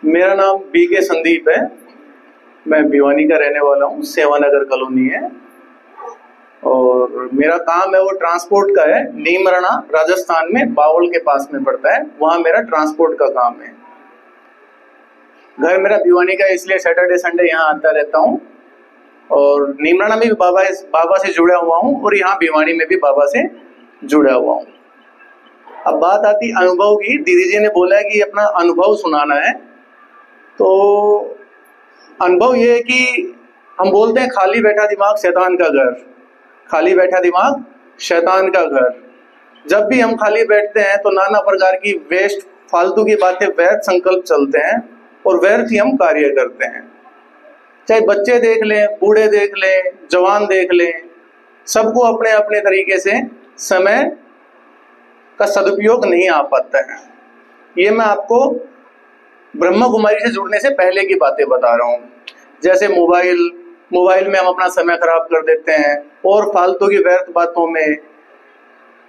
मेरा नाम BK संदीप है। मैं भिवानी का रहने वाला हूँ, सेवानगर कॉलोनी है और मेरा काम है वो ट्रांसपोर्ट का है। नीमराणा राजस्थान में बावल के पास में पड़ता है, वहाँ मेरा ट्रांसपोर्ट का काम है। घर मेरा भिवानी का, इसलिए सैटरडे संडे यहाँ आता रहता हूँ और नीमराणा में भी बाबा से जुड़ा हुआ हूँ और यहाँ भिवानी में भी बाबा से जुड़ा हुआ हूँ। अब बात आती अनुभव की। दीदी जी ने बोला कि अपना अनुभव सुनाना है, तो अनुभव ये है कि हम बोलते हैं खाली बैठा दिमाग शैतान का घर, खाली बैठा दिमाग शैतान का घर। जब भी हम खाली बैठते हैं तो नाना प्रकार की वेस्ट फालतू की बातें, व्यर्थ संकल्प चलते हैं और व्यर्थ ही हम कार्य करते हैं। चाहे बच्चे देख लें, बूढ़े देख लें, जवान देख लें, सबको अपने अपने तरीके से समय का सदुपयोग नहीं आ पाता है। ये मैं आपको ब्रह्मा कुमारी से जुड़ने से पहले की बातें बता रहा हूँ। जैसे मोबाइल में हम अपना समय खराब कर देते हैं और फालतू की व्यर्थ बातों में,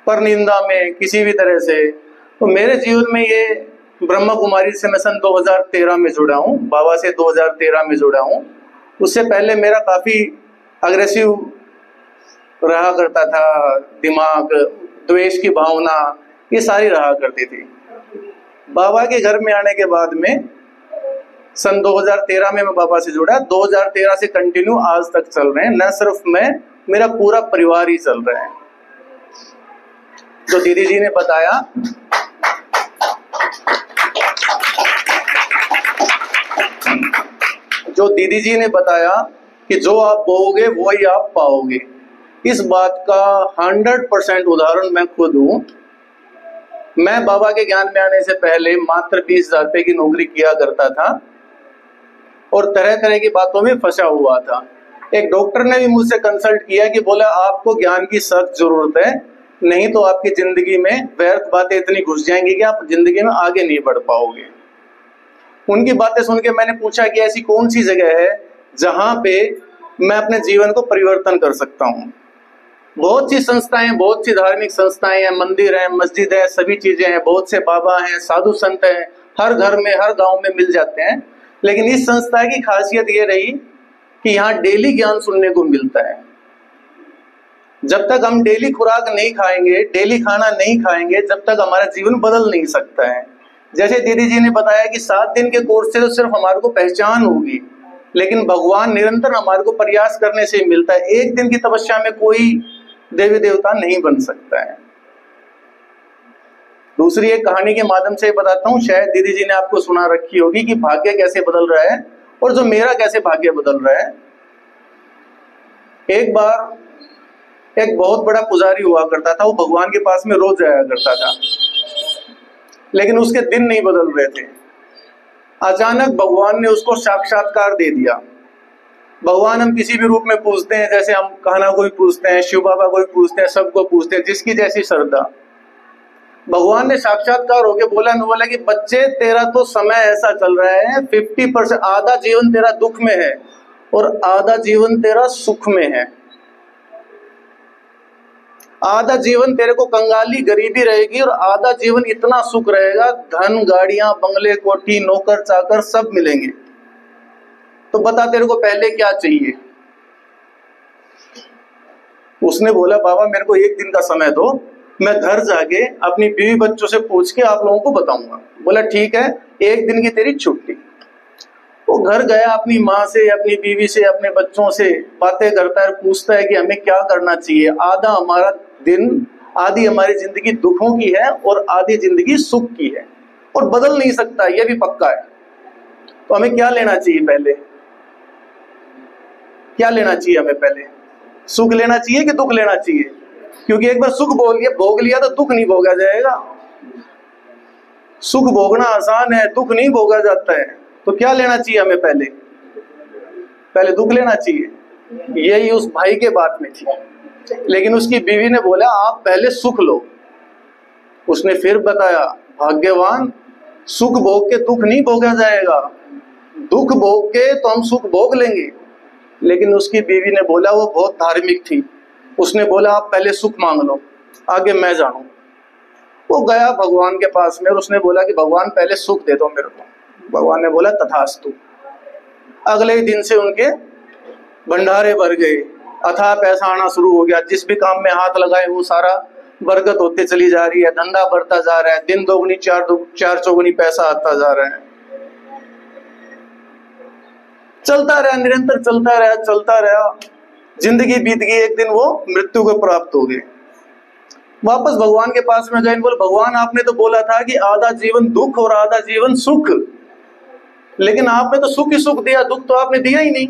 परनिंदा में, किसी भी तरह से। तो मेरे जीवन में ये ब्रह्मा कुमारी से मैं सन 2013 में जुड़ा हूँ, बाबा से 2013 में जुड़ा हूँ। उससे पहले मेरा काफ़ी अग्रेसिव रहा करता था दिमाग, द्वेष की भावना, ये सारी रहा करती थी। बाबा के घर में आने के बाद में सन 2013 में मैं बाबा से जुड़ा। 2013 से कंटिन्यू आज तक चल रहे हैं। न सिर्फ मैं, मेरा पूरा परिवार ही चल रहा है। जो दीदी जी ने बताया कि जो आप बोओगे वो ही आप पाओगे, इस बात का 100% उदाहरण मैं खुद हूँ। मैं बाबा के ज्ञान में आने से पहले मात्र 20,000 रुपये की नौकरी किया करता था और तरह तरह की बातों में फंसा हुआ था। एक डॉक्टर ने भी मुझसे कंसल्ट किया कि बोला आपको ज्ञान की सख्त जरूरत है, नहीं तो आपकी जिंदगी में व्यर्थ बातें इतनी घुस जाएंगी कि आप जिंदगी में आगे नहीं बढ़ पाओगे। उनकी बातें सुन के मैंने पूछा कि ऐसी कौन सी जगह है जहां पे मैं अपने जीवन को परिवर्तन कर सकता हूँ। बहुत सी संस्थाएं, बहुत सी धार्मिक संस्थाएं हैं, मंदिर हैं, मस्जिद है, सभी चीजें हैं, बहुत से बाबा हैं, साधु संत हैं, हर घर में, हर गांव में मिल जाते हैं। लेकिन इस संस्था की खासियत ये रही कि यहाँ डेली ज्ञान सुनने को मिलता है। जब तक हम डेली खुराक नहीं खाएंगे, डेली खाना नहीं खाएंगे, जब तक हमारा जीवन बदल नहीं सकता है। जैसे दीदी जी ने बताया कि 7 दिन के कोर्स से तो सिर्फ हमारे को पहचान होगी, लेकिन भगवान निरंतर हमारे को प्रयास करने से मिलता है। एक दिन की तपस्या में कोई देवी देवता नहीं बन सकता है। दूसरी एक कहानी के माध्यम से बताता हूँ, शायद दीदी जी ने आपको सुना रखी होगी कि भाग्य कैसे बदल रहा है और जो मेरा कैसे भाग्य बदल रहा है। एक बार एक बहुत बड़ा पुजारी हुआ करता था, वो भगवान के पास में रोज जाया करता था, लेकिन उसके दिन नहीं बदल रहे थे। अचानक भगवान ने उसको साक्षात्कार दे दिया। भगवान हम किसी भी रूप में पूजते हैं, जैसे हम कान्हा को भी पूजते हैं, शिव बाबा को भी पूजते हैं, सबको पूजते हैं, जिसकी जैसी श्रद्धा। भगवान ने साक्षात्कार होके बोला कि बच्चे तेरा तो समय ऐसा चल रहा है, 50%, आधा जीवन तेरा दुख में है और आधा जीवन तेरा सुख में है। आधा जीवन तेरे को कंगाली गरीबी रहेगी और आधा जीवन इतना सुख रहेगा, धन, गाड़ियां, बंगले, कोठी, नौकर चाकर सब मिलेंगे। तो बता तेरे को पहले क्या चाहिए? उसने बोला बाबा मेरे को 1 दिन का समय दो, मैं घर जाके अपनी बीवी बच्चों से पूछ के आप लोगों को बताऊंगा। बोला ठीक है, 1 दिन की तेरी छुट्टी। वो घर गया, अपनी माँ से, अपनी बीवी से, अपने बच्चों से बातें करता है, पूछता है कि हमें क्या करना चाहिए। आधा हमारा दिन, आधी हमारी जिंदगी दुखों की है और आधी जिंदगी सुख की है और बदल नहीं सकता, यह भी पक्का है। तो हमें क्या लेना चाहिए? पहले क्या लेना चाहिए हमें? पहले सुख लेना चाहिए कि दुख लेना चाहिए? क्योंकि एक बार सुख भोग लिया तो दुख नहीं भोगा जाएगा। सुख भोगना आसान है, दुख नहीं भोगा जाता है। तो क्या लेना चाहिए हमें? पहले दुख लेना चाहिए। यही उस भाई के बात में थी, लेकिन उसकी बीवी ने बोला आप पहले सुख लो। उसने फिर बताया भाग्यवान, सुख भोग के दुख नहीं भोगा जाएगा, दुख भोग के तो हम सुख भोग लेंगे। लेकिन उसकी बीवी ने बोला, वो बहुत धार्मिक थी, उसने बोला आप पहले सुख मांग लो, आगे मैं जानू। वो गया भगवान के पास में और उसने बोला कि भगवान पहले सुख दे दो मेरे को। भगवान ने बोला तथास्तु। अगले ही दिन से उनके भंडारे भर गए, अथाह पैसा आना शुरू हो गया। जिस भी काम में हाथ लगाए वो सारा बरकत होते चली जा रही है, धंधा बढ़ता जा रहा है, दिन दोगुनी चार चौगुनी पैसा आता जा रहा है। चलता रहा, निरंतर चलता रहा। जिंदगी बीत गई, एक दिन वो मृत्यु को प्राप्त हो गए। वापस भगवान के पास में गए, बोले भगवान आपने तो बोला था कि आधा जीवन दुख और आधा जीवन सुख, लेकिन आपने तो सुख ही सुख दिया, दुख तो आपने दिया ही नहीं।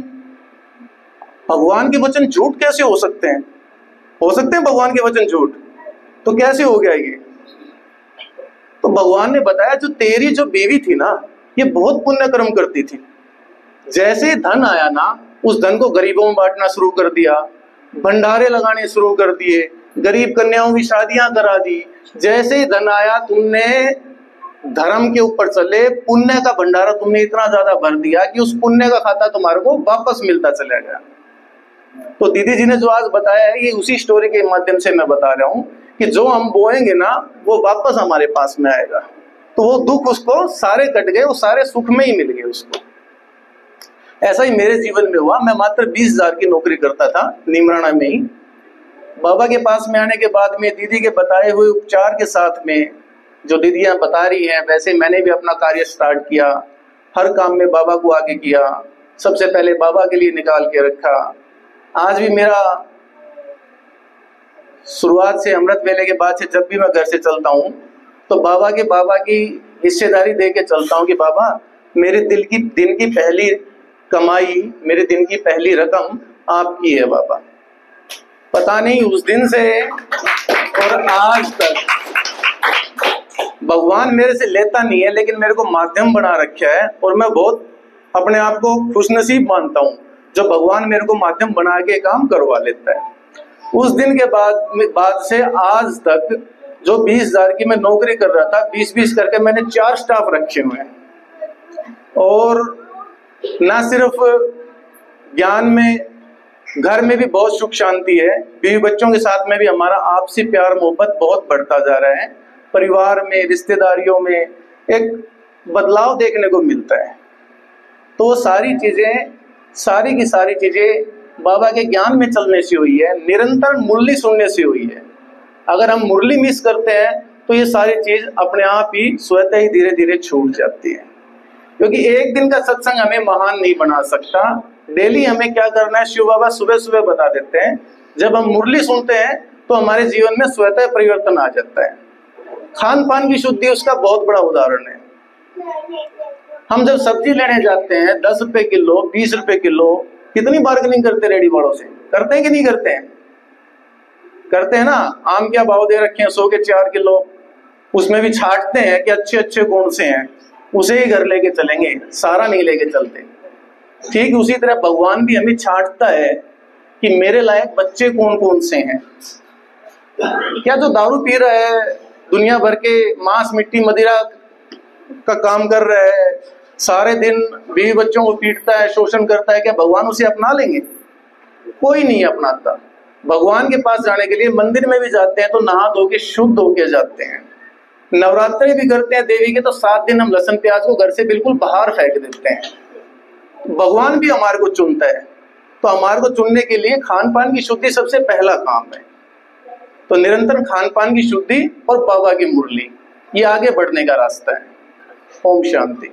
भगवान के वचन झूठ कैसे हो सकते हैं? हो सकते हैं भगवान के वचन झूठ? तो कैसे हो गया ये? तो भगवान ने बताया जो तेरी जो बीवी थी ना, ये बहुत पुण्य कर्म करती थी। जैसे धन आया ना, उस धन को गरीबों में बांटना शुरू कर दिया, भंडारे लगाने शुरू कर दिए, गरीब कन्याओं की शादियां करा दी। जैसे ही धन आया, तुमने धर्म के ऊपर चले, पुण्य का भंडारा तुमने इतना ज्यादा भर दिया कि उस पुण्य का खाता तुम्हारे को वापस मिलता चला गया। तो दीदी जी ने जो आज बताया है, ये उसी स्टोरी के माध्यम से मैं बता रहा हूं कि जो हम बोएंगे ना, वो वापस हमारे पास में आएगा। तो वो दुख उसको सारे कट गए, वो सारे सुख में ही मिल गए उसको। ऐसा ही मेरे जीवन में हुआ। मैं मात्र 20,000 की नौकरी करता था नीमराणा में ही। बाबा के पास में आने के बाद में दीदी के बताए हुए उपचार के साथ में जो दीदियां बता रही हैं, वैसे मैंने भी अपना कार्य स्टार्ट किया। हर काम में बाबा को आगे किया, सबसे पहले बाबा के लिए निकाल के रखा। आज भी मेरा शुरुआत से, अमृत वेले के बाद से, जब भी मैं घर से चलता हूँ तो बाबा की हिस्सेदारी दे के चलता हूँ कि बाबा मेरे दिन की पहली कमाई, मेरे दिन की पहली रकम आपकी है बाबा। पता नहीं उस दिन से और आज तक भगवान मेरे से लेता नहीं है, लेकिन मेरे को माध्यम बना रखा है। और मैं बहुत अपने आप को खुशनसीब मानता हूँ जो भगवान मेरे को माध्यम बना के काम करवा लेता है। उस दिन के बाद से आज तक जो 20,000 की मैं नौकरी कर रहा था, 20-20 करके मैंने 4 स्टाफ रखे हुए हैं। और ना सिर्फ ज्ञान में, घर में भी बहुत सुख शांति है। बीवी बच्चों के साथ में भी हमारा आपसी प्यार मोहब्बत बहुत बढ़ता जा रहा है। परिवार में, रिश्तेदारियों में एक बदलाव देखने को मिलता है। तो वो सारी चीजें, सारी की सारी चीजें बाबा के ज्ञान में चलने से हुई है, निरंतर मुरली सुनने से हुई है। अगर हम मुरली मिस करते हैं तो ये सारी चीज अपने आप ही स्वतः ही धीरे धीरे छूट जाती है। क्योंकि एक दिन का सत्संग हमें महान नहीं बना सकता। डेली हमें क्या करना है, शिव बाबा सुबह सुबह बता देते हैं। जब हम मुरली सुनते हैं तो हमारे जीवन में स्वतः परिवर्तन आ जाता है। खान पान की शुद्धि उसका बहुत बड़ा उदाहरण है। हम जब सब्जी लेने जाते हैं 10 रुपए किलो, 20 रुपए किलो, कितनी बार्गेनिंग करते रेडी वालों से? करते हैं कि नहीं करते हैं? करते हैं ना। आम क्या भाव दे रखे हैं, 100 के 4 किलो। उसमें भी छांटते हैं कि अच्छे अच्छे कौन से हैं, उसे ही घर लेके चलेंगे, सारा नहीं लेके चलते। ठीक उसी तरह भगवान भी हमें छांटता है कि मेरे लायक बच्चे कौन कौन से हैं। क्या जो दारू पी रहा है, दुनिया भर के मांस मिट्टी मदिरा का काम कर रहा है, सारे दिन बीवी बच्चों को पीटता है, शोषण करता है, क्या भगवान उसे अपना लेंगे? कोई नहीं अपनाता। भगवान के पास जाने के लिए मंदिर में भी जाते हैं तो नहा धो के शुद्ध होके जाते हैं। नवरात्रि भी करते हैं देवी के तो 7 दिन हम लहसुन प्याज को घर से बिल्कुल बाहर फेंक देते हैं। भगवान भी हमारे को चुनता है, तो हमारे को चुनने के लिए खान पान की शुद्धि सबसे पहला काम है। तो निरंतर खान पान की शुद्धि और बाबा की मुरली, ये आगे बढ़ने का रास्ता है। ओम शांति।